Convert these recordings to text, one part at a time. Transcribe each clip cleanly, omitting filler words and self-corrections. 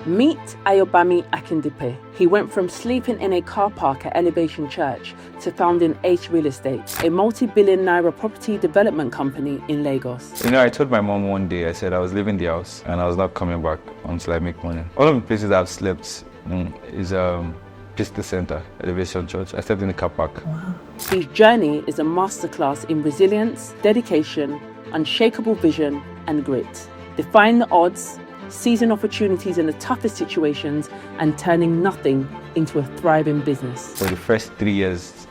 Meet Ayobami Akindipe. He went from sleeping in a car park at Elevation Church to founding Ace Real Estate, a multi-billion naira property development company in Lagos. I told my mom one day, I said I was leaving the house and I was not coming back until I make money. All of the places I've slept is business center, Elevation Church. I slept in the car park. Wow. His journey is a masterclass in resilience, dedication, unshakable vision, and grit. Defying the odds, seizing opportunities in the toughest situations, and turning nothing into a thriving business. For the first 3 years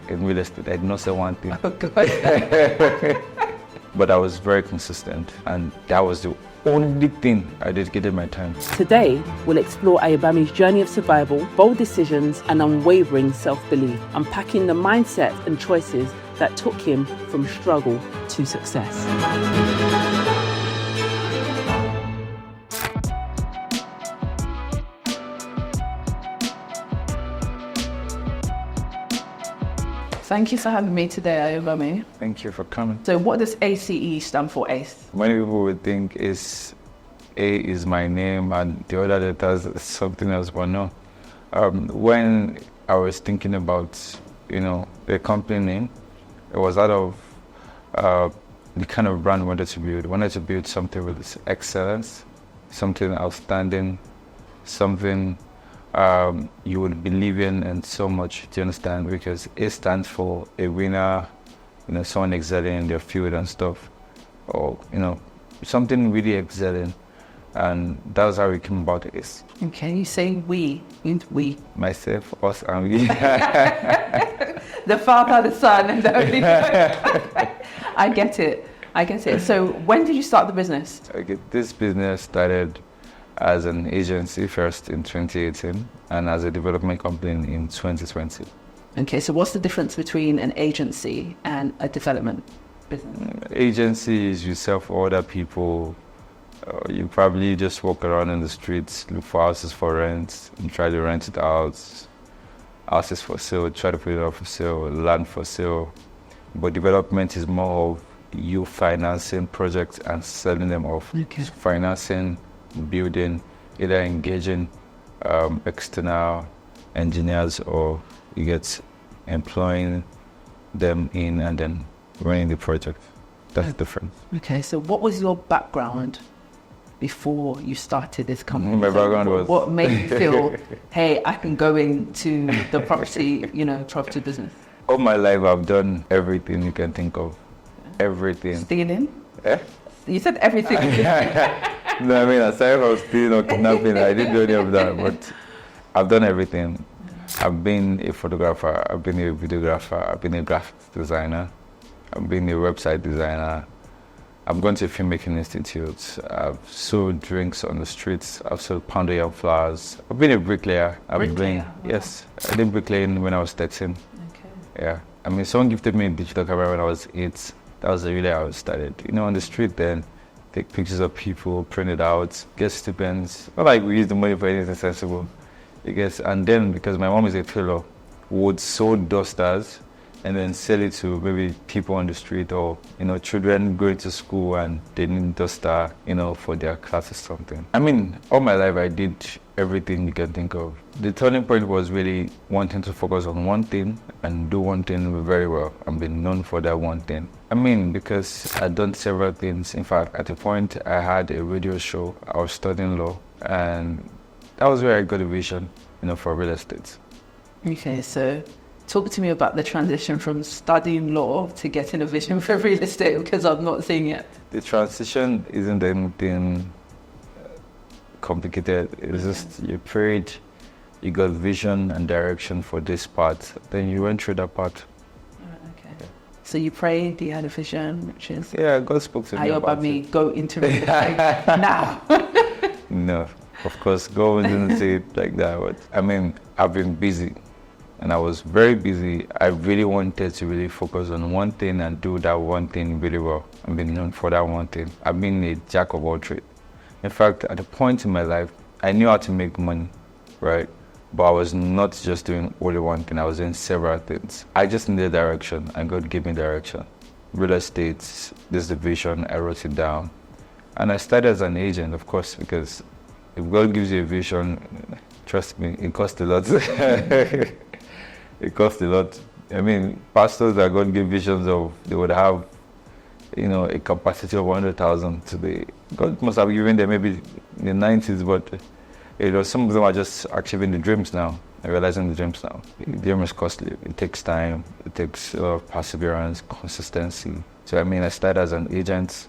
in real estate, I did not say one thing. Oh, God. But I was very consistent, and that was the only thing I dedicated my time. Today, we'll explore Ayobami's journey of survival, bold decisions, and unwavering self-belief, unpacking the mindset and choices that took him from struggle to success. Thank you for having me today, Ayobami. Thank you for coming. So what does ACE stand for, ACE? Many people would think A is my name and the other letters is something else, but no. When I was thinking about, the company name, it was out of the kind of brand I wanted to build. I wanted to build something with excellence, something outstanding, something you would believe in and so much, do you understand? Because A stands for a winner, someone excelling in their field and stuff, or something really excelling, and that's how it came about. Is okay, you say we, we, myself, us, and we. The Father, the Son, and the Holy Ghost. I get it. So when did you start the business? Okay, this business started as an agency first in 2018 and as a development company in 2020. Okay, so what's the difference between an agency and a development business? Agency is yourself or other people. You probably just walk around in the streets, look for houses for rent, and try to rent it out. Houses for sale, try to put it up for sale, land for sale. But development is more of you financing projects and selling them off. Okay. So financing, building, either engaging external engineers or you get employing them in and then running the project. That's the difference. Okay, so what was your background before you started this company? My background was... What made you feel, hey, I can go into the property, property business? All my life I've done everything you can think of. Everything. Stealing? Eh? You said everything. No, aside from stealing or kidnapping, I didn't do any of that, but I've done everything. I've been a photographer, I've been a videographer, I've been a graphic designer, I've been a website designer, I've gone to filmmaking institutes, I've sold drinks on the streets, I've sold pounder yam flowers, I've been a bricklayer. Yes, I did bricklaying when I was 13. Okay. Yeah, someone gifted me a digital camera when I was 8. That was really how it started. On the street then, take pictures of people, print it out, get stipends. Not like we use the money for anything sensible. And then, because my mom is a tailor, would sew dusters and then sell it to maybe people on the street or, children going to school and they need duster, for their class or something. All my life I did everything you can think of. The turning point was really wanting to focus on one thing and do one thing very well and be known for that one thing. Because I'd done several things. In fact, at a point I had a radio show, I was studying law, and that was where I got a vision, for real estate. Okay, so talk to me about the transition from studying law to getting a vision for real estate, because I'm not seeing it. The transition isn't anything complicated. It's just you prayed, you got vision and direction for this part, then you went through that part. Okay. Yeah. So you prayed, you had a vision, which is... Yeah, God spoke to me about Ayobami, go into real estate now. No, of course, God didn't say it like that, but I've been busy. And I was very busy. I really wanted to really focus on one thing and do that one thing really well. I've been known for that one thing. I've been a jack of all trades. In fact, at a point in my life, I knew how to make money, right? But I was not just doing only one thing. I was doing several things. I just needed direction, and God gave me direction. Real estate, this is the vision, I wrote it down. And I started as an agent, of course, because if God gives you a vision, trust me, it costs a lot. It costs a lot. I mean, pastors that God give visions of, they would have, a capacity of 100,000 today. God must have given them maybe in the 90s, but some of them are just achieving the dreams now, realizing the dreams now. The dream is costly. It takes time. It takes perseverance, consistency. So I started as an agent.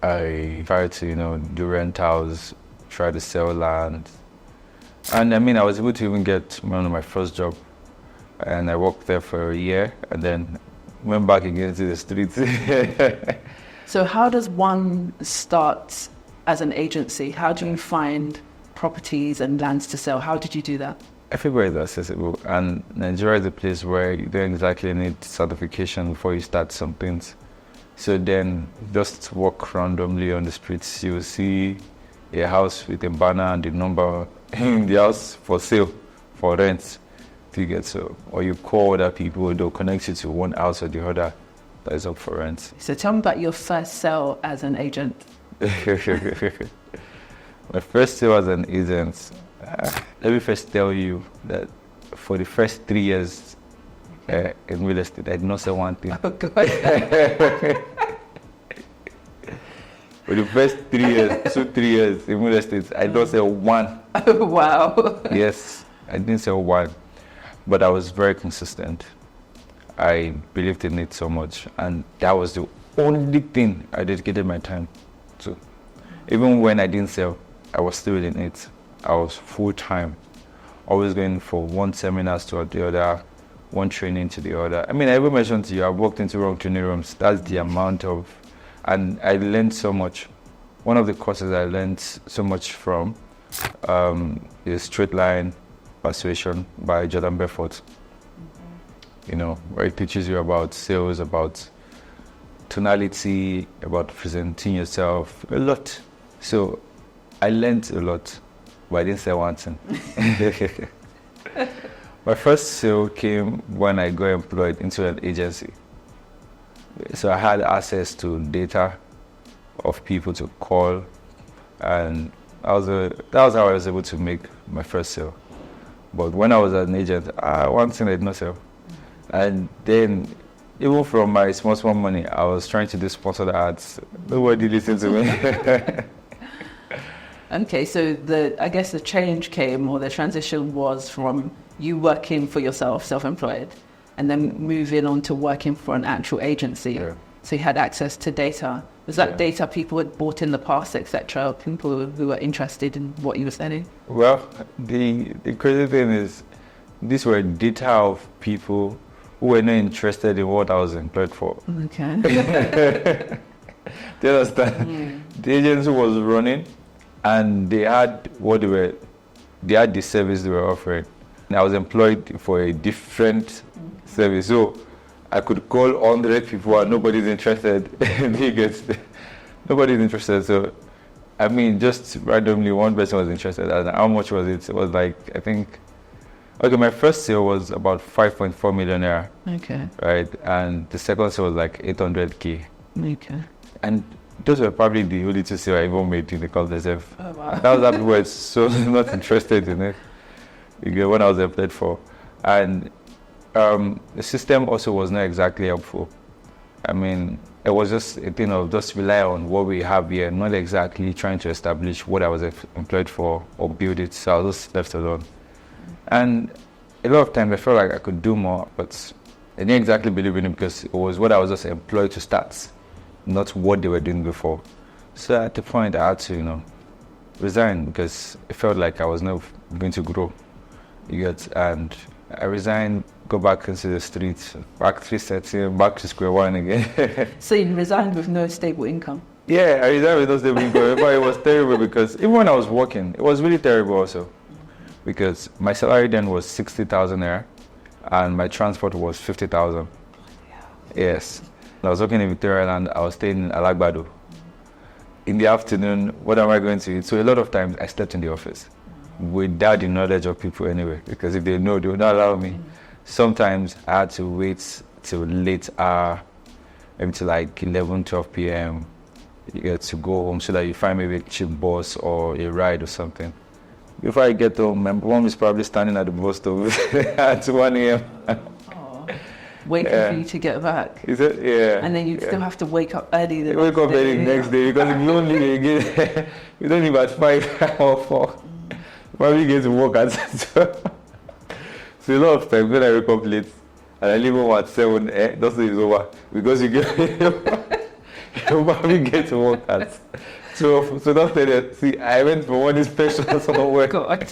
I tried to, do rentals, try to sell land. And I was able to even get one of my first job. And I worked there for a year and then went back again to the streets. So how does one start as an agency? How do you find properties and lands to sell? How did you do that? Everywhere is accessible, and Nigeria is a place where you don't exactly need certification before you start some things. So then just walk randomly on the streets, you will see a house with a banner and the number in the house for sale, for rent. Or you call other people, they'll connect you to one house or the other that is up for rent. So tell me about your first sale as an agent. My first sale as an agent, let me first tell you that for the first 3 years in real estate, I did not sell one thing. Oh, God. For the first 3 years, 3 years in real estate, I did not sell one. Oh, wow. Yes, I didn't sell one. But I was very consistent. I believed in it so much, and that was the only thing I dedicated my time to. Even when I didn't sell, I was still in it. I was full-time, always going for one seminars to the other, one training to the other. I ever mentioned to you, I walked into wrong training rooms. That's the amount of, and I learned so much. One of the courses I learned so much from is Straight Line Persuasion by Jordan Belfort. Where it teaches you about sales, about tonality, about presenting yourself, a lot. So I learned a lot, but I didn't sell one thing. My first sale came when I got employed into an agency. So I had access to data of people to call, and that was how I was able to make my first sale. But when I was an agent, one thing I did not sell. And then, even from my small money, I was trying to do sponsored ads. Nobody listened to me. Okay, so I guess the change came, or the transition was from you working for yourself, self-employed, and then moving on to working for an actual agency. Yeah. So you had access to data. Was that data people had bought in the past, etc., people who were interested in what you were selling? Well, the crazy thing is, these were data of people who were not interested in what I was employed for. Okay. Do you understand? The agency was running, and they had the service they were offering. And I was employed for a different service. So I could call 100 people and nobody's interested. Nobody's interested. So, just randomly one person was interested. And how much was it? It was my first sale was about 5.4 Millionaire. Okay. Right? And the second sale was like 800K. Okay. And those were probably the only two sales I even made in the company itself. Oh, wow. That was how people were so not interested in it. You get what I was employed for. And the system also was not exactly helpful. It was just a thing of just rely on what we have here, not exactly trying to establish what I was employed for or build it. So I was just left alone. And a lot of times I felt like I could do more, but I didn't exactly believe in it because it was what I was just employed to start, not what they were doing before. So at the point I had to, resign because it felt like I was not going to grow. And I resigned, go back into the streets, back 3setting, back to square one again. So you resigned with no stable income? Yeah, I resigned with no stable income, but it was terrible because even when I was working, it was really terrible also. Because my salary then was 60,000 naira and my transport was 50,000. Yes. I was working in Victoria and I was staying in Alagbado. In the afternoon, what am I going to eat? So a lot of times I slept in the office without the knowledge of people anyway, because if they know, they will not allow me. Sometimes I had to wait till late hour, maybe till like 11, 12 p.m. you get to go home so that you find maybe a cheap bus or a ride or something. Before I get home, my mom is probably standing at the bus stop at 1 a.m. Waiting for you to get back. Is it? Yeah. And then you still have to wake up early the wake up early the next day because if you don't leave again, you don't leave at 5 or 4. You probably get to work at 12. So a lot of times when I wake up late and I leave home at 7, that's it's over. Because you probably get to work at 12. So that's the see, I went for one inspection somewhere. God.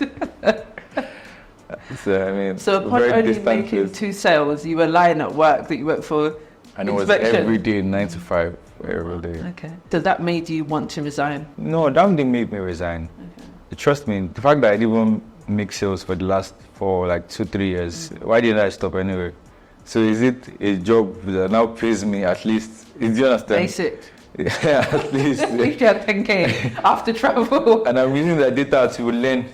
So I mean, so upon only making 2 sales, you were lying at work that you worked for. And inspection. It was every day, 9 to 5, every day. Okay. So that made you want to resign? No, that didn't make me resign. Okay. Trust me, the fact that I didn't even make sales for like 2-3 years, why didn't I stop anyway? So is it a job that now pays me at least? Do you understand? Basic. Yeah, at least. If you had 10K after travel. And I'm using that data to learn.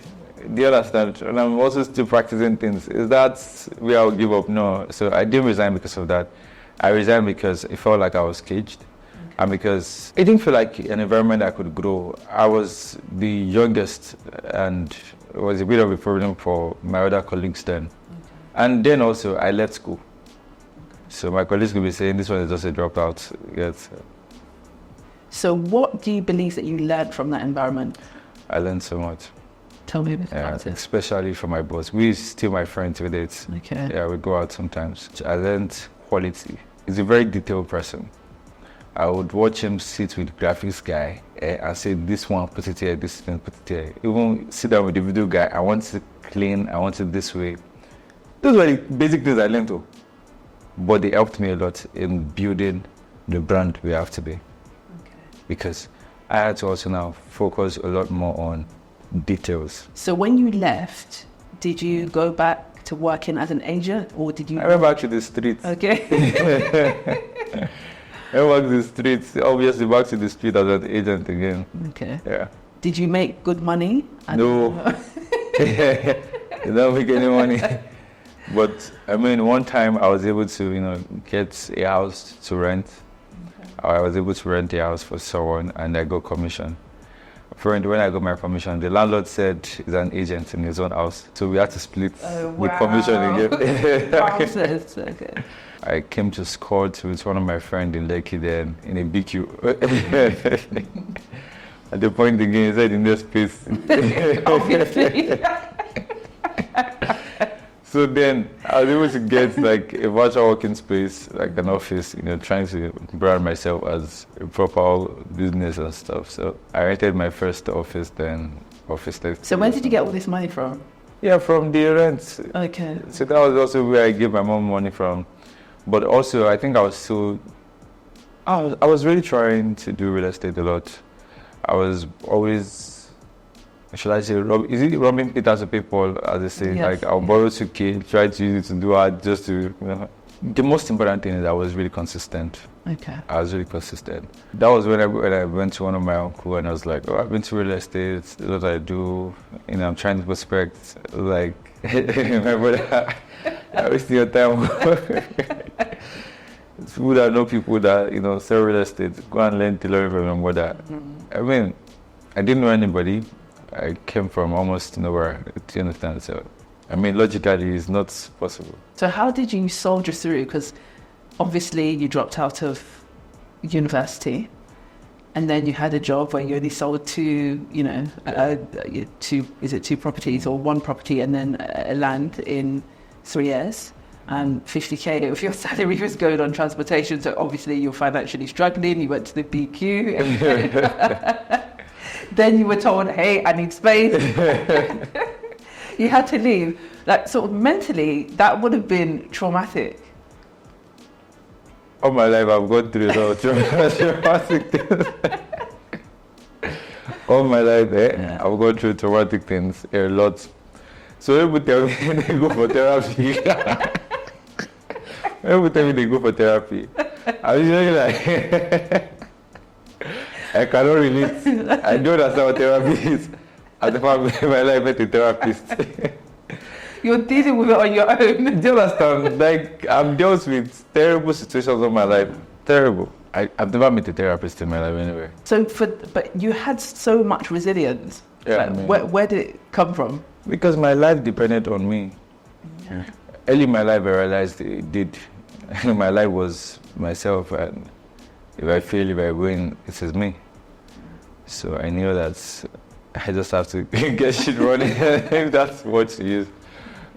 Do you understand? And I'm also still practicing things. Is that where I'll give up? No. So I didn't resign because of that. I resigned because it felt like I was caged. Okay. And because it didn't feel like an environment I could grow. I was the youngest and it was a bit of a problem for my other colleagues then. Okay. And then also I left school. Okay. So my colleagues could be saying this one is just a dropout. Yes. So what do you believe that you learned from that environment? I learned so much. Tell me a bit about it. Especially from my boss. We're still my friends with it. Okay. Yeah, we go out sometimes. I learned quality. He's a very detailed person. I would watch him sit with the graphics guy and say, this one, put it here, this one, put it here. Even sit down with the video guy, I want it clean, I want it this way. Those were the basic things I learned too. But they helped me a lot in building the brand we have to be. Okay. Because I had to also now focus a lot more on details. So when you left, did you go back to working as an agent or did you? I went back to the streets. Okay. I went back to the streets, obviously back to the street as an agent again. Okay. Yeah. Did you make good money? No. You don't make any money. But I mean, one time I was able to, get a house to rent. Okay. I was able to rent a house for someone and I got commission. When I got my commission, the landlord said he's an agent in his own house. So we had to split the commission again. Okay. I came to Scott with one of my friends in Lekki then, in a BQ. At the point again, he said in this space. Obviously. So then I was able to get like a virtual working space, like an office, trying to brand myself as a proper business and stuff. So I rented my first office then, So where did you get all this money from? Yeah, from the rent. Okay. So that was also where I gave my mom money from. But also I think I was really trying to do real estate a lot. I was always, should I say, robbing Peter of people, as they say. Yes. Like I'll borrow 2K, try to use it to do art just to, The most important thing is I was really consistent. Okay. I was really consistent. That was when I went to one of my uncle and I was like, I've been to real estate, that's what I do. I'm trying to prospect. Like, my brother, I'm wasting your time. It's people that know people that, sell real estate, go and learn to learn from my brother. Mm-hmm. I mean, I didn't know anybody. I came from almost nowhere, do you understand? So, logically, it's not possible. So how did you soldier through? Because obviously you dropped out of university and then you had a job where you only sold two properties or one property and then a land in 3 years. And 50K if your salary was going on transportation. So obviously you're financially struggling. You went to the BQ. Then you were told, hey, I need space. You had to leave. Like, sort of mentally, that would have been traumatic. All my life, I've gone through traumatic things. All my life, I've gone through traumatic things a lot. So people tell me they go for therapy. People tell me they go for therapy. I was usually like, I cannot relate. I don't understand what therapy is. At the time of my life, I met a therapist. You're dealing with it on your own. Do you understand? Like, I'm dealt with terrible situations of my life. Terrible. I've never met a therapist in my life anyway. But you had so much resilience. Yeah, Where did it come from? Because my life depended on me. Yeah. Early in my life, I realized it did. My life was myself, and if I fail, if I win, it is me. So I knew that I just have to get shit running. If that's what it is.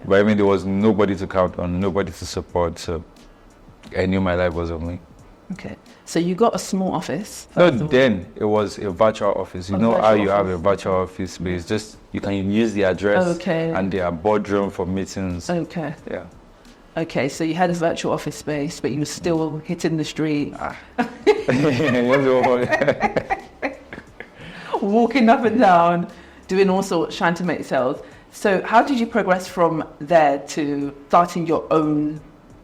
But I mean, there was nobody to count on, nobody to support. So I knew my life was on me. Okay. So you got a small office? No, then it was a virtual office. You know how you have a virtual office space. Just you can use the address and their boardroom for meetings. Okay. Yeah. Okay, so you had a virtual office space, but you were still hitting the street. Walking up and down, doing all sorts, trying to make sales. So how did you progress from there to starting your own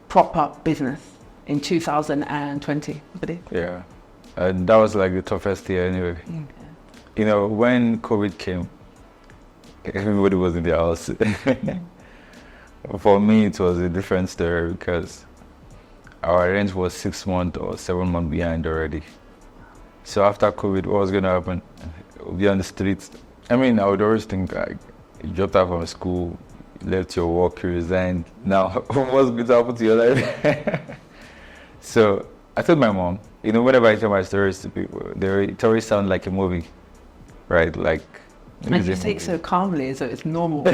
proper business in 2020? Yeah, and that was like the toughest year anyway. Okay. You know, when COVID came, everybody was in their house. For me, it was a different story because our rent was 6 months or 7 months behind already. So after COVID, what was going to happen? We'll be on the streets. I mean, I would always think like, you dropped out from school, you left your work, you resigned. Now, what's going to happen to your life? So I told my mom, you know, whenever I tell my stories to people, it always sounds like a movie, right? Like, and you say it so calmly, so it's normal.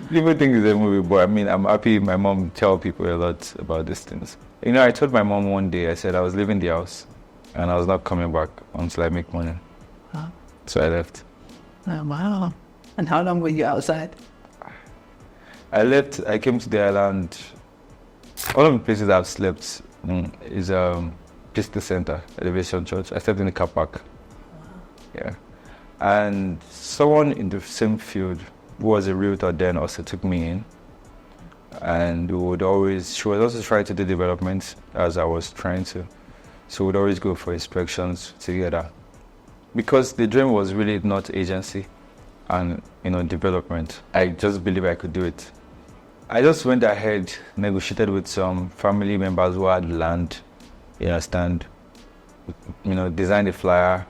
People think it's a movie, but I mean, I'm happy my mom tell people a lot about these things. You know, I told my mom one day, I said I was leaving the house and I was not coming back until I make money. Huh? So I left. Oh, wow. And how long were you outside? I left, I came to the island. One of the places I've slept is Christy Center, Elevation Church. I slept in the car park. Wow. Yeah. And someone in the same field who was a realtor then also took me in. And she was also trying to do development as I was trying to. So we'd always go for inspections together. Because the dream was really not agency and, you know, development. I just believed I could do it. I just went ahead, negotiated with some family members who had land, you understand, you know, designed a flyer,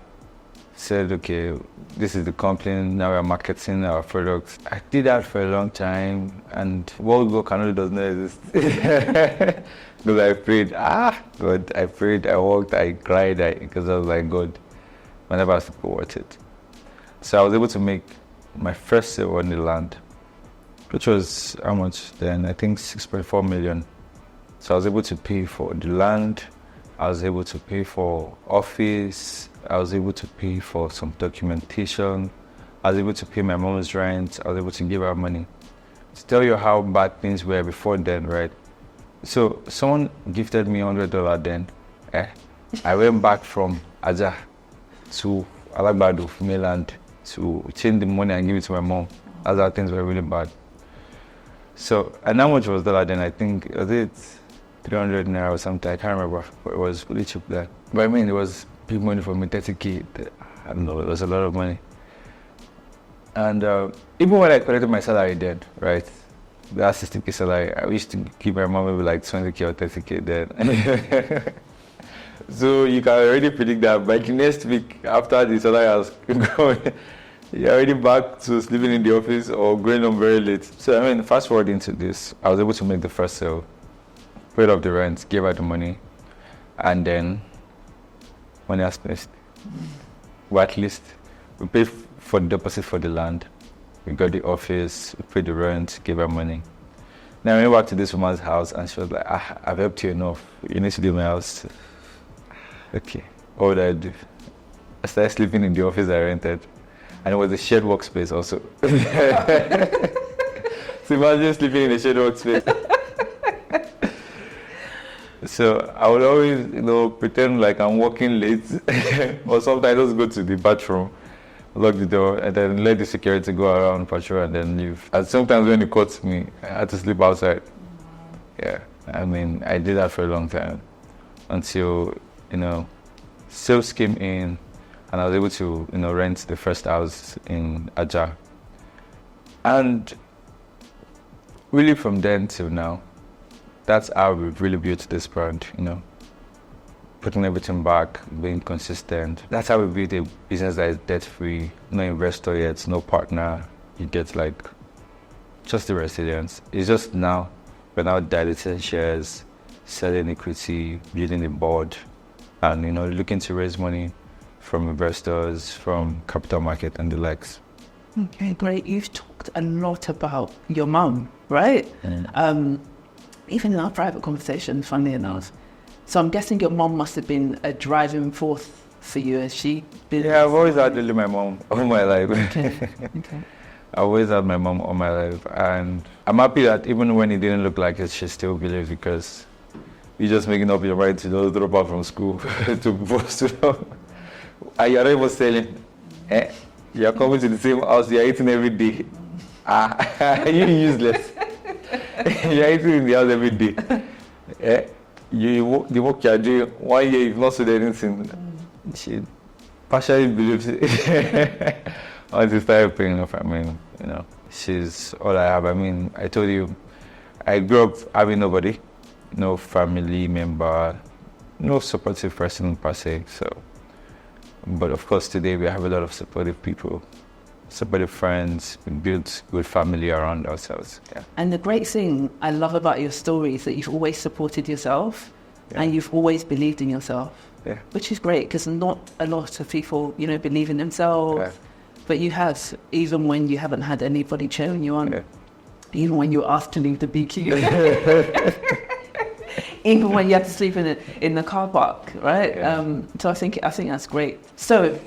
said, okay, this is the company, now we're marketing our products. I did that for a long time, and World War Canada does not exist. Because I prayed, God, I prayed, I walked, I cried, because I was like, God, whenever I was worth it. So I was able to make my first sale on the land, which was how much then? I think 6.4 million. So I was able to pay for the land, I was able to pay for office, I was able to pay for some documentation, I was able to pay my mom's rent, I was able to give her money. To tell you how bad things were before then, right? So someone gifted me $100 then. I went back from Aja to Alagbado, mainland, to change the money and give it to my mom. As how things were really bad. So, and how much was that then? I think, was it 300 naira or something? I can't remember, but it was really cheap then. But I mean, it was big money for me, 30K. I don't know, it was a lot of money. And even when I collected my salary then, right? That 60K salary, I used to give my mom maybe like 20K or 30K then. So you can already predict that by next week, after the salary has gone, you're already back to sleeping in the office or going home very late. So I mean, fast forwarding to this, I was able to make the first sale, paid off the rent, gave her the money, and then money has finished. Well, at least we paid for the deposit for the land, we got the office, we paid the rent, gave her money. Then I went back to this woman's house and she was like, I've helped you enough, you need to do my house. Okay, what did I do? I started sleeping in the office I rented. And it was a shared workspace also. So imagine sleeping in a shared workspace. So I would always, you know, pretend like I'm working late. Or sometimes I just go to the bathroom, lock the door, and then let the security go around patrol and then leave. And sometimes when it caught me, I had to sleep outside. Yeah, I mean, I did that for a long time. Until, you know, sales came in, and I was able to, you know, rent the first house in Aja. And really from then till now, that's how we've really built this brand, you know. putting everything back, being consistent. That's how we built a business that is debt-free, no investor yet, no partner. You get like just the resilience. It's just now, we're now diluting shares, selling equity, building a board, and looking to raise money from investors, from capital market and the likes. Okay, great. You've talked a lot about your mum, right? Even in our private conversation, funnily enough. So I'm guessing your mom must have been a driving force for you as she built. Yeah, I've always had really my mom all my life. Okay. I've always had my mom all my life, and I'm happy that even when it didn't look like it, she still believed, because you're just making up your mind to just drop out from school to post and you're not even selling. You're coming to the same house, you're eating every day. You're useless. You're eating in the house every day. The work you're doing, 1 year you've not sold anything. She partially believes it. Until started paying off, she's all I have. I told you, I grew up having nobody, no family member, no supportive person per se. But of course today we have a lot of supportive people, supportive friends. We built good family around ourselves. Yeah. And the great thing I love about your story is that you've always supported yourself, and you've always believed in yourself, which is great, because not a lot of people, believe in themselves. Yeah. But you have, even when you haven't had anybody cheering you on, even when you were asked to leave the BQ, even when you had to sleep in the car park, right? Yeah. So I think that's great. So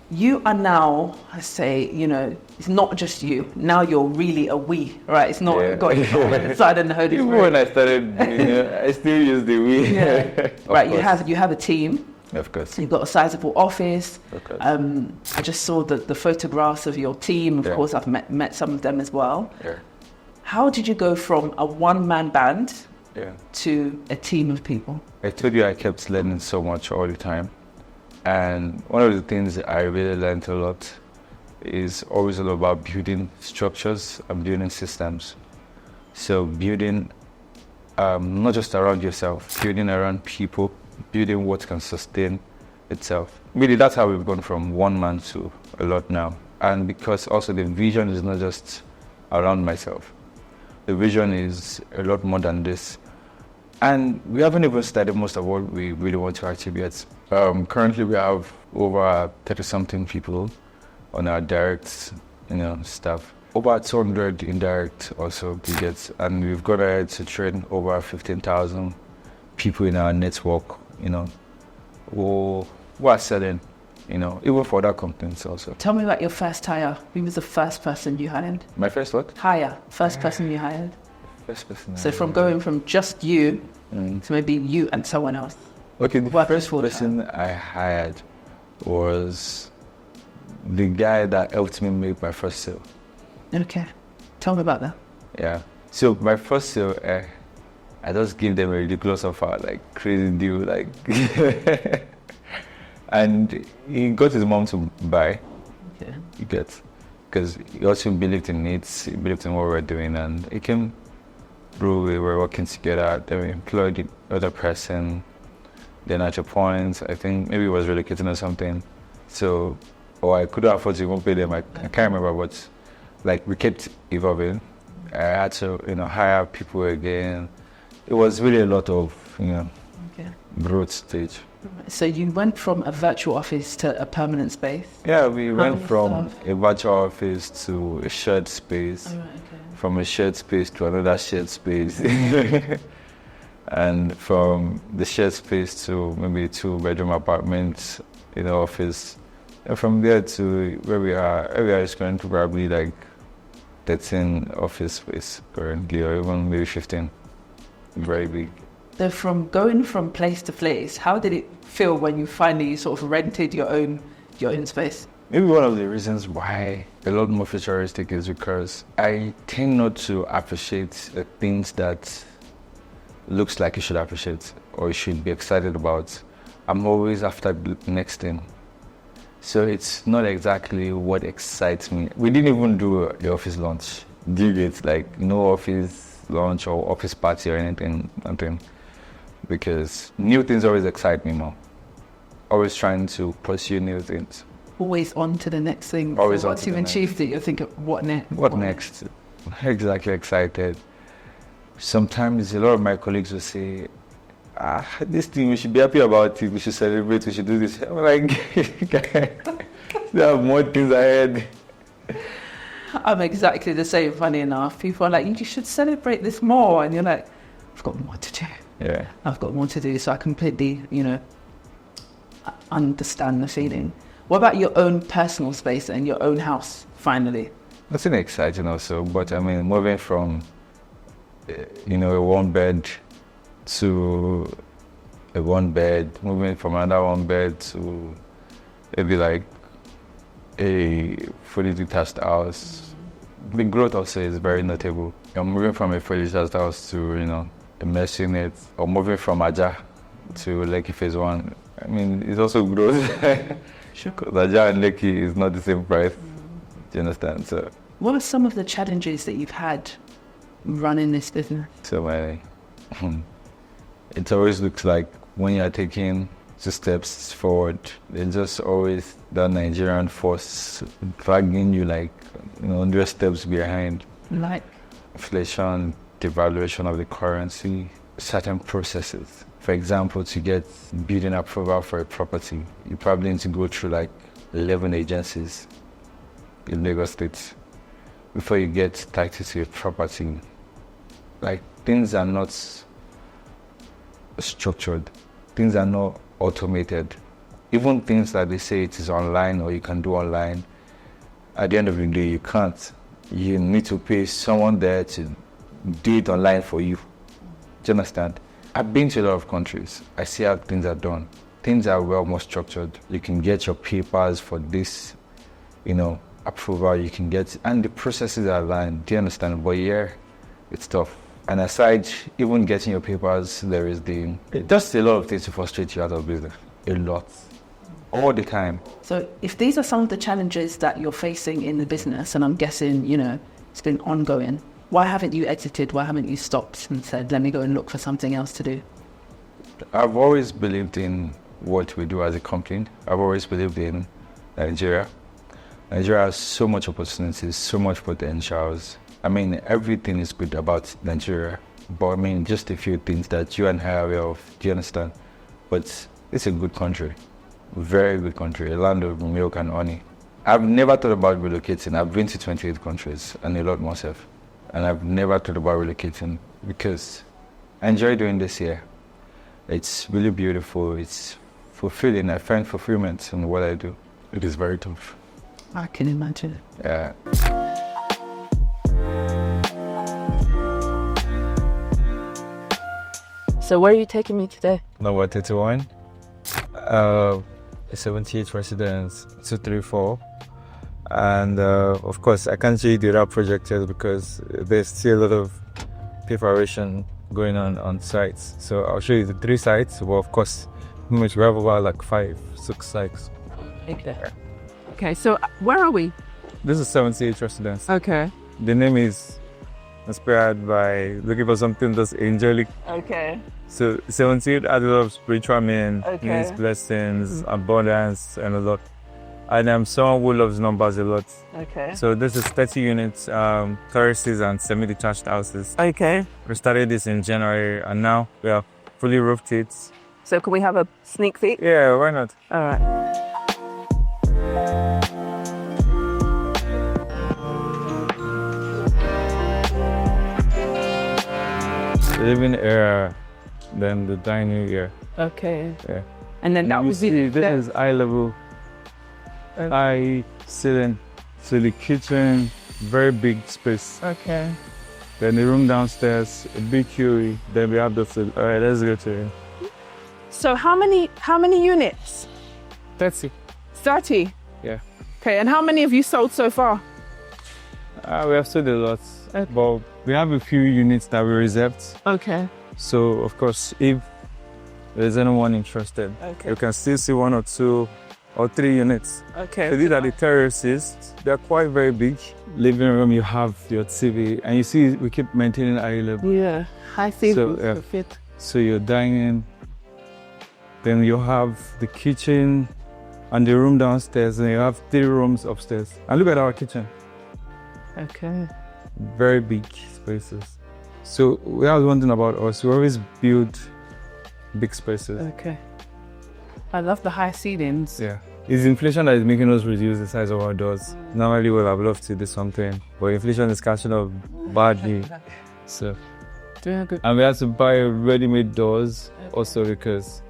you are now, I say, it's not just you. Now you're really a we, right? It's not got the side and the Holy Spirit. Even when I started, I still use the we. Yeah. Right, you have a team. Of course. You've got a sizable office. Okay. I just saw the photographs of your team. Of course, I've met some of them as well. Yeah. How did you go from a one-man band Yeah. to a team of people? I told you I kept learning so much all the time. And one of the things I really learned a lot is always all about building structures and building systems. So building not just around yourself, building around people, building what can sustain itself. Really, that's how we've gone from one man to a lot now. And because also the vision is not just around myself. The vision is a lot more than this. And we haven't even started most of what we really want to achieve yet. Currently, we have over 30-something people on our direct, staff. Over 200 indirect also we get, and we've gone ahead to train over 15,000 people in our network, who are selling, even for other companies also. Tell me about your first hire. Who was the first person you hired? My first what? First person you hired. First person. So from going from just you to maybe you and someone else. Okay, the first person I hired was the guy that helped me make my first sale. Okay, tell me about that. Yeah, so my first sale, I just gave them a ridiculous offer, like crazy deal, like, and he got his mom to buy. Okay. You get, because he also believed in it, he believed in what we were doing, and it came through. We were working together. Then we employed the other person. Then at a point, I think maybe he was relocating or something. So, I couldn't afford to even pay them. I can't remember, but like we kept evolving. I had to, hire people again. It was really a lot of, growth stage. So you went from a virtual office to a permanent space? Yeah, we went from a virtual office to a shared space. Oh, right, okay. From a shared space to another shared space. And from the shared space to maybe a 2-bedroom apartment in the office. And from there to where we are is currently probably like 13 office space currently, or even maybe 15. Very big. So from going from place to place, how did it feel when you finally sort of rented your own space? Maybe one of the reasons why a lot more futuristic is because I tend not to appreciate the things that looks like you should appreciate or you should be excited about. I'm always after the next thing. So it's not exactly what excites me. We didn't even do the office launch. Do you get, like, no office launch or office party or anything, nothing. because new things always excite me more. Always trying to pursue new things. Always on to the next thing. Always so on once to you've the achieved it, you're thinking, what next? What next? Exactly, excited. Sometimes a lot of my colleagues will say, this thing, we should be happy about it, we should celebrate, we should do this. I'm like, there are more things ahead. I'm exactly the same, funny enough. People are like, you should celebrate this more. And you're like, I've got more to do. Yeah. I've got more to do. So I completely, understand the feeling. What about your own personal space and your own house, finally? That's exciting also, but I mean, moving from, a one bed to a one bed, moving from another one bed to maybe like a fully detached house. The growth also is very notable. I'm moving from a fully detached house to, a mesh unit, or moving from Aja to Lekki Phase 1. I mean, it's also growth. Sure. Because Aja and Lekki is not the same price. Do you understand? So, what are some of the challenges that you've had running this business? so it always looks like when you're taking 2 steps forward, there's just always that Nigerian force dragging you 100 steps behind. Like? Inflation, devaluation of the currency, certain processes. For example, to get building approval for a property, you probably need to go through 11 agencies in Lagos State before you get title to a property. Things are not structured, things are not automated. Even things that they say it is online or you can do online, at the end of the day, you can't. You need to pay someone there to do it online for you. Do you understand? I've been to a lot of countries. I see how things are done. Things are well more structured. You can get your papers for this, approval. You can get, and the processes are aligned. Do you understand? But yeah, it's tough. And aside, even getting your papers, there is just a lot of things to frustrate you out of business. A lot. All the time. So if these are some of the challenges that you're facing in the business, and I'm guessing, it's been ongoing, why haven't you exited? Why haven't you stopped and said, let me go and look for something else to do? I've always believed in what we do as a company. I've always believed in Nigeria. Nigeria has so much opportunities, so much potentials. I mean, everything is good about Nigeria, but I mean, just a few things that you and I are aware of. Do you understand? But it's a good country, very good country, a land of milk and honey. I've never thought about relocating. I've been to 28 countries and a lot myself, and I've never thought about relocating because I enjoy doing this here. It's really beautiful. It's fulfilling. I find fulfillment in what I do. It is very tough. I can imagine. Yeah. So where are you taking me today? Number 31, 78 residents, 234. And of course, I can't show you the other project yet because there's still a lot of preparation going on sites. So I'll show you the 3 sites, but of course, we have about 5, 6 sites. Okay, so where are we? This is 78 residents. Okay. The name is inspired by looking for something that's angelic. Okay. So 78 has a lot of spiritual meaning, Okay. means blessings, abundance, and a lot. And I'm someone who loves numbers a lot. Okay. So this is 30 units, terraces and semi-detached houses. Okay. We started this in January, and now we have fully roofed it. So can we have a sneak peek? Yeah, why not? All right. The living area, then the dining area. Okay. Yeah. And then that You was see, it. this is eye level, eye ceiling. So the kitchen, very big space. Okay. Then the room downstairs, a big QE. Then we have the food. All right, let's go to it. So how many units? 30. 30. Yeah. Okay, and how many have you sold so far? We have sold a lot, but we have a few units that we reserved. Okay. So, of course, if there's anyone interested, Okay. you can still see 1 or 2 or 3 units. Okay. So these are the terraces. They're quite very big. Living room, you have your TV, and you see we keep maintaining eye level. Yeah. I see. So, yeah. Fit. So you're dining, then you have the kitchen and the room downstairs, and you have 3 rooms upstairs. And look at our kitchen. Okay. Very big spaces. So that was one thing about us. We always build big spaces. Okay. I love the high ceilings. Yeah. It's inflation that is making us reduce the size of our doors. Normally we would have loved to do something, but inflation is catching up badly. So, Doing a good. and we had to buy ready-made doors also because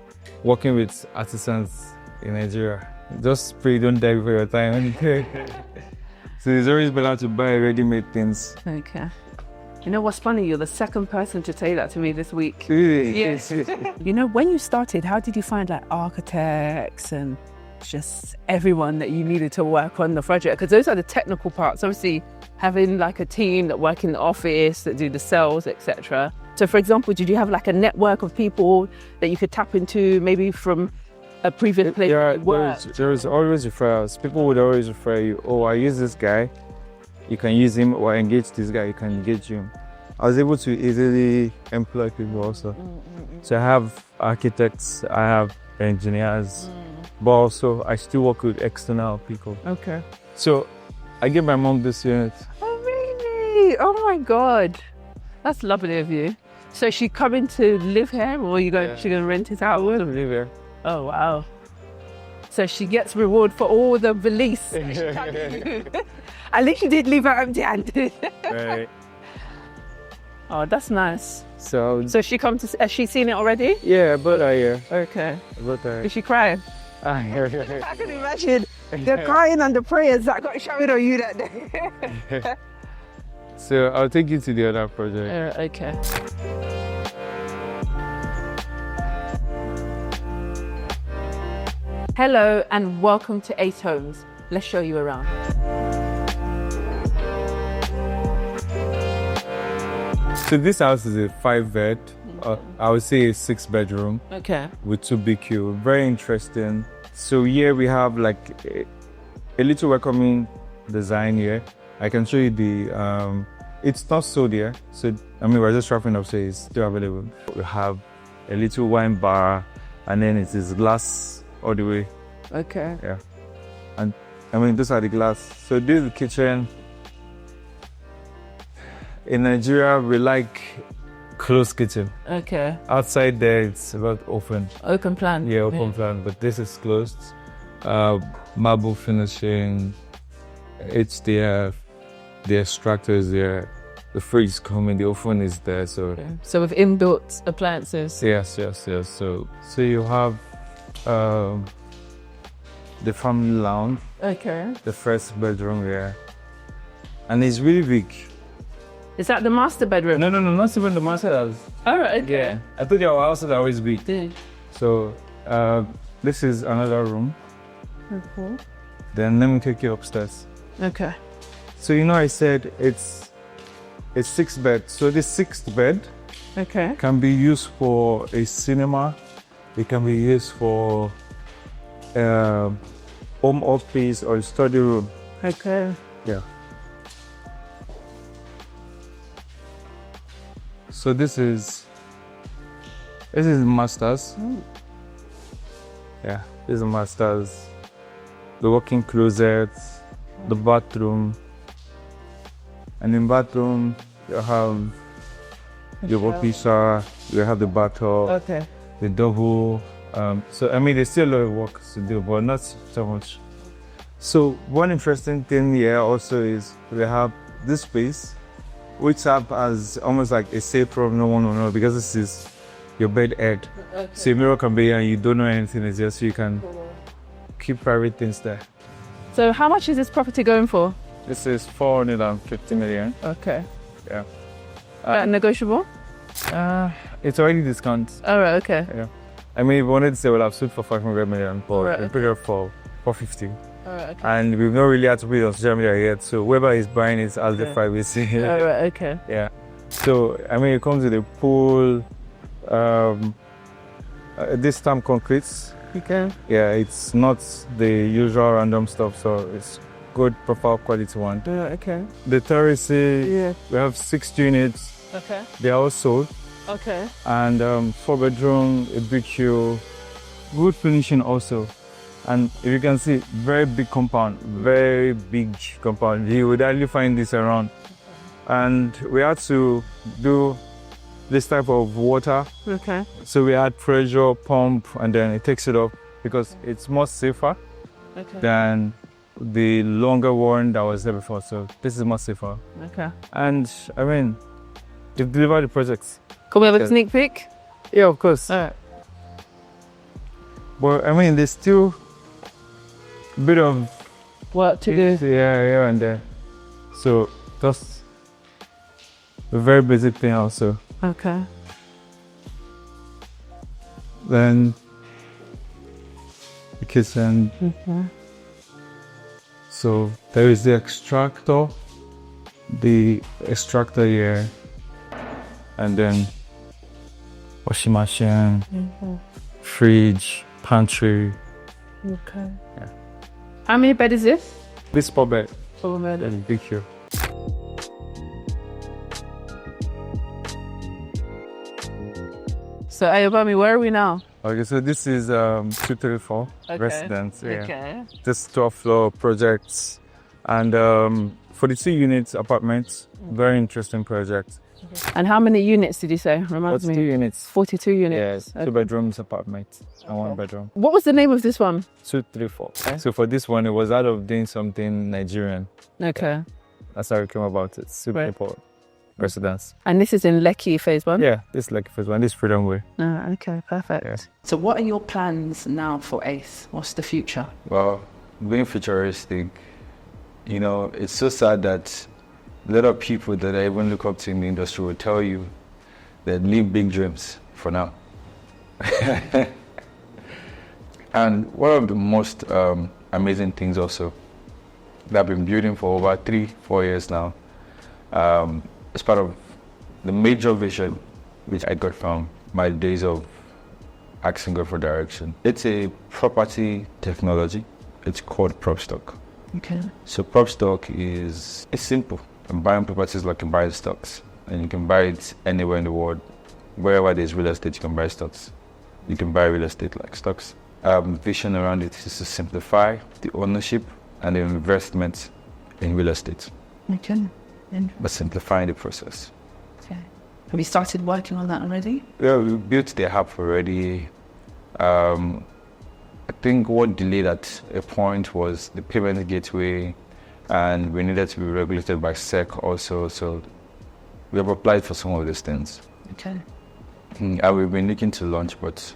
working with artisans in Nigeria, just pray don't die before your time. So it's always better to buy ready-made things. Okay. You know what's funny? You're the second person to say that to me this week. Really? Yes. You know, when you started, how did you find like architects and just everyone that you needed to work on the project? Because those are the technical parts. Obviously, having like a team that work in the office, that do the sales, etc. So, for example, did you have like a network of people that you could tap into, maybe from a previous place? Yeah, you worked? there was always referrals. People would always refer you. Oh, I use this guy. You can use him, or engage this guy. You can engage him. I was able to easily employ people also. So I have architects, I have engineers, but also I still work with external people. Okay. So I gave my mom this unit. Oh, really? Oh my God. That's lovely of you. So she coming to live here, or you going? Yeah. She gonna rent it out? Live here. Oh wow. So she gets reward for all the release. At least you did leave her empty-handed. Right. Oh, that's nice. So So she come to. Has she seen it already? yeah, but I Okay. but I Is she crying? I I can imagine the crying and the prayers that got showered on you that day. So I'll take you to the other project. Okay. Hello and welcome to 8 Homes. Let's show you around. So this house is a 5-bed, I would say a 6-bedroom Okay. with 2 BQ. Very interesting. So here we have like a little welcoming design here. I can show you the, it's not sold here. So, I mean, we're just wrapping up, so it's still available. We have a little wine bar, and then it is glass all the way. Okay. Yeah. And I mean, those are the glass. So this is the kitchen. In Nigeria, we like closed kitchen. Okay. Outside there, it's about open. Open plan. Yeah, open plan, but this is closed. Marble finishing, HDF, the extractor is there, the fridge is coming, the oven is there. So Okay. So with inbuilt appliances. yes. So you have the family lounge, Okay. the first bedroom here, and it's really big. Is that the master bedroom? No, not even the master house. All right. Okay. Yeah, I thought your houses are always big. Dude. So this is another room. Okay. Then let me take you upstairs. Okay. So you know I said it's a 6-bed. So the 6th bed Okay. can be used for a cinema. It can be used for home office or study room. Okay. Yeah. So this is masters. Yeah, this is masters. The walk-in closet, the bathroom, and in bathroom you have your walk-in shower. You have the bathtub, Okay. the double. So I mean, there's still a lot of work to do, but not so much. So one interesting thing here also is we have this space, which serves as almost like a safe room. No one will know because this is your bed head. Okay. So your mirror can be here and you don't know anything is there, so you can keep private things there. So how much is this property going for? This is 450 million. Okay. Yeah. Negotiable? It's already discounted. All right. Okay. Yeah. I mean, if we wanted to say, well, I've sold for 500 million, but Right, we okay. picked it up for 450. All right. Okay. And we've not really had to put it on social media yet, so whoever is buying it has the Okay. privacy. All right. Okay. Yeah. So, I mean, it comes with a pool, this time concrete. Okay. Yeah, it's not the usual random stuff, so it's good profile quality one. Yeah. Okay. The terrace, Yeah. we have 6 units. Okay. They are all sold. Okay. And 4-bedroom, a BQ, good finishing also. And if you can see, very big compound, very big compound. You would hardly find this around. And we had to do this type of water. Okay. So we had pressure pump, and then it takes it up because it's more safer than the longer one that was there before. So this is more safer. Okay. And I mean, they've delivered the projects. Can we have a sneak peek? Yeah, of course. All right. But I mean, there's still a bit of Work to do. Yeah, here and there. So just a very basic thing also. Okay. Then the kitchen. So there is the extractor here, and then washing machine, fridge, pantry. Okay. Yeah. How many bed is this? This 4-bed. 4-bed. And big here. So Ayobami, where are we now? Okay, so this is 234 residence. Yeah. Okay. This 12th floor projects, and 42 units apartments. Very interesting project. And how many units did you say? Reminds 42 me. units. 42 units. Yes, Okay. 2 bedrooms apartment and 1 bedroom. What was the name of this one? 234. So for this one, it was out of doing something Nigerian. Okay. That's how it came about. It's super important. Residence. And this is in Lekki Phase 1? Yeah, this is like first one. This is Freedom Way. Oh, okay, perfect. Yeah. So what are your plans now for Ace? What's the future? Well, being futuristic, you know, it's so sad that a lot of people that I even look up to in the industry will tell you that live big dreams for now. And one of the most amazing things also that I've been building for over 3-4 years now, as part of the major vision which I got from my days of asking God for direction. It's a property technology. It's called prop stock. Okay. So prop stock it's simple. I'm buying properties like you can buy stocks, and you can buy it anywhere in the world. Wherever there's real estate, you can buy stocks. You can buy real estate like stocks. Vision around it is to simplify the ownership and the investment in real estate, Okay. but simplifying the process. Okay. Have you started working on that already? Yeah, we built the app already. I think what delayed at a point was the payment gateway, and we needed to be regulated by SEC also. So we have applied for some of these things. Okay. And we've been looking to launch, but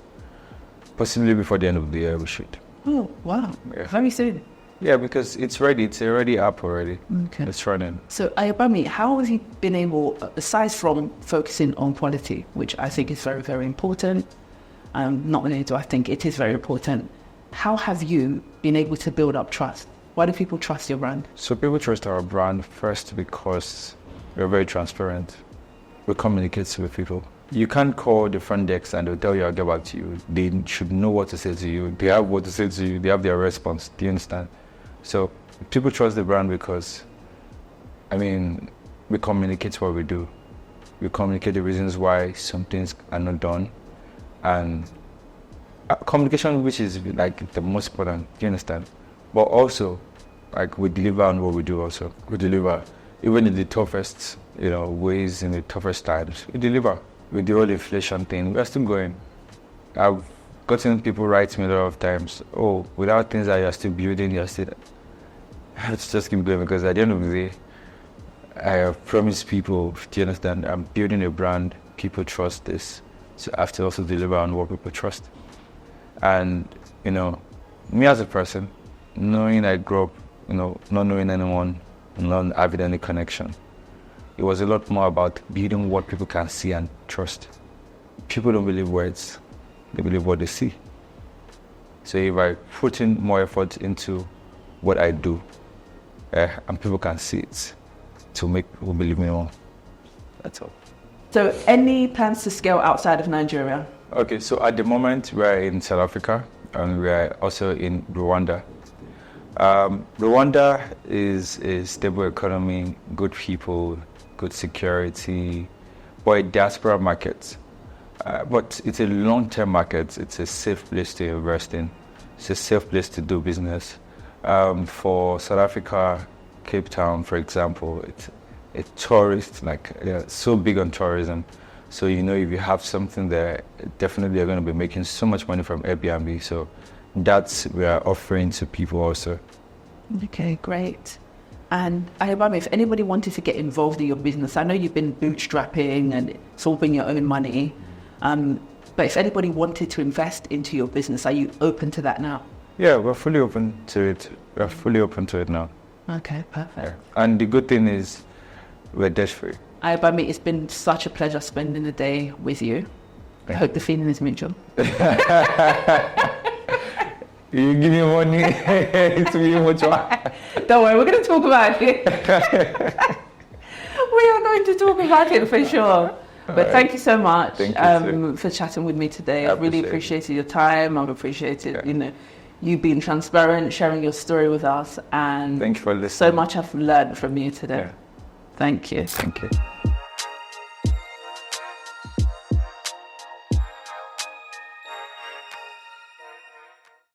possibly before the end of the year we should. Oh, wow. Yeah. Very soon. Yeah, because it's ready. It's already up already. Okay. It's running. So Ayobami, how have you been able, aside from focusing on quality, which I think is very, very important, not only do I think it is very important, how have you been able to build up trust? Why do people trust your brand? So people trust our brand first because we're very transparent. We communicate with people. You can't call the front desk and they'll tell you I'll get back to you. They should know what to say to you. They have what to say to you. They have their response. Do you understand? So people trust the brand because, I mean, we communicate what we do. We communicate the reasons why some things are not done. And communication, which is like the most important, do you understand? But also, like we deliver on what we do also. We deliver, even in the toughest, ways, in the toughest times. We deliver. With the whole inflation thing, we're still going. I've gotten people write me a lot of times, oh, without things that you're still building, you're still... Let's just keep going, because at the end of the day, I have promised people, do you understand, I'm building a brand, people trust this, so I have to also deliver on what people trust. And, me as a person, knowing I grew up, not knowing anyone, not having any connection, it was a lot more about building what people can see and trust. People don't believe words, they believe what they see. So if I put in more effort into what I do, and people can see it, to make people believe me more. That's all. So any plans to scale outside of Nigeria? Okay, so at the moment we're in South Africa and we're also in Rwanda. Rwanda is a stable economy, good people, good security, but a diaspora market. But it's a long-term market. It's a safe place to invest in. It's a safe place to do business. For South Africa, Cape Town, for example, it's a tourist, so big on tourism. So, if you have something there, definitely you're going to be making so much money from Airbnb. So that's we are offering to people also. Okay, great. And Ayobami, if anybody wanted to get involved in your business, I know you've been bootstrapping and solving your own money, but if anybody wanted to invest into your business, are you open to that now? Yeah, we're fully open to it. We're fully open to it now. Okay, perfect. Yeah. And the good thing is we're debt free. Ayobami, it's been such a pleasure spending the day with you. I hope the feeling is mutual. You give me money, it's me mutual. Don't worry, we're going to talk about it. We are going to talk about it for sure. But thank you so much for chatting with me today. I really appreciated your time. I've appreciated, you being transparent, sharing your story with us. And thank you for listening. So much I've learned from you today. Yeah. Thank you. Thank you.